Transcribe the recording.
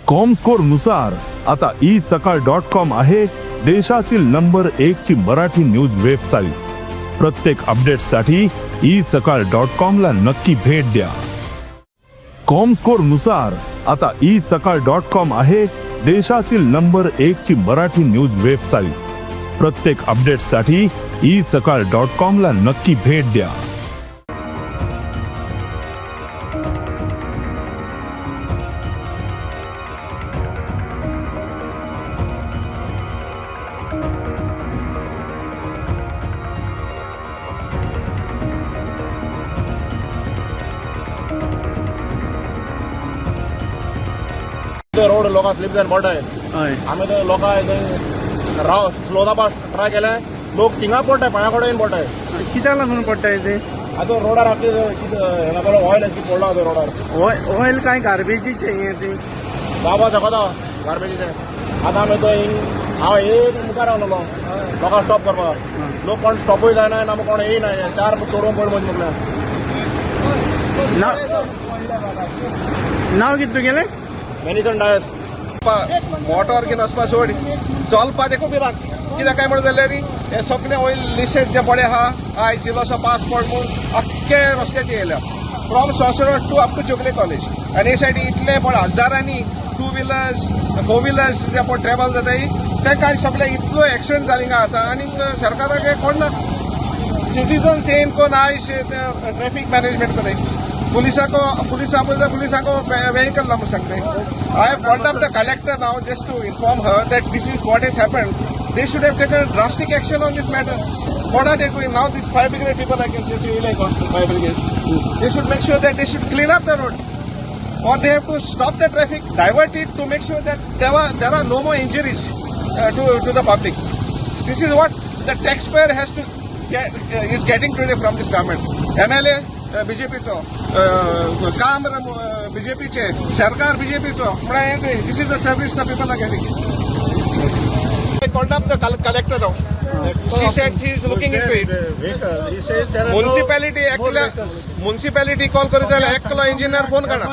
Comscore नुसार आता isakal.com आहे देशातील नंबर 1 ची मराठी न्यूज वेबसाईट। प्रत्येक अपडेटसाठी isakal.com ला नक्की भेट द्या। कॉमस्कोर नुसार आता isakal.com आहे देशातील नंबर 1 ची मराठी न्यूज वेबसाईट। प्रत्येक अपडेटसाठी isakal.com ला नक्की भेट द्या। रोड लोक स्लिप जावन पडटाय। आमी ते लोक राव स्लो जावपाक ट्राय केलें, लोक थिंगा पडटाय, पांया कडेन येवन पडटाय। कित्याक लागून पडटाय ते? आतां रोडार आपली हेंगा बरो ऑयल पडला तो रोडार। ऑयल काय गार्बेजीचे हे ते जावपा शकता गार्बेजीचे। आतां आमी थंय हांव एक मुखार रावलोलो लोकांक स्टॉप करपाक, लोक कोण स्टॉपूय जायना आमी कोण येयना, चार चोडून पड म्हणजे म्हटलें। नाव कितें तुगेलें? मॅनिसन डायस मोटोर घेवन वचपा सोड, चलपा देखून भिरांत। कित्याक काय म्हण जाल्यार हे सगळे ऑयल लिस्टेड जे पडे आहा, आयज इल्लोसो पासपोर्ट म्हूण अख्खे रस्त्याचे येयल्या फ्रॉम सॉसर to up to Jogle college. आनी हे सायडी इतले पड हजारांनी 2 व्हिलर्स 4 व्हिलर्स जे पड ट्रॅव्हल जाताय, तेका सगळे इतलो एक्सिडेंट जाली आता। आनी सरकाराक कोण ना, सिटीजन्स येवन कोण आयज ट्रॅफिक मॅनेजमेंट करे, पुलिसा को vehicle number सकते। I have called up the collector now just to inform her that this is what has happened. They should have taken drastic action on this matter. What are they doing now? These 5 brigade people, I can say to you like 5 brigade. They should make sure that they should clean up the road, or they have to stop the traffic, divert it to make sure that there are no more injuries to the public. This is what the taxpayer has to is getting today from this government. MLA बीजेपीचो, काम बीजेपीचे, सरकार बीजेपीचो, this is the service the people are getting. I called up the collector now. She said she is looking into it. He says there are Municipality call करू जाल्यार एकलो engineer phone करना।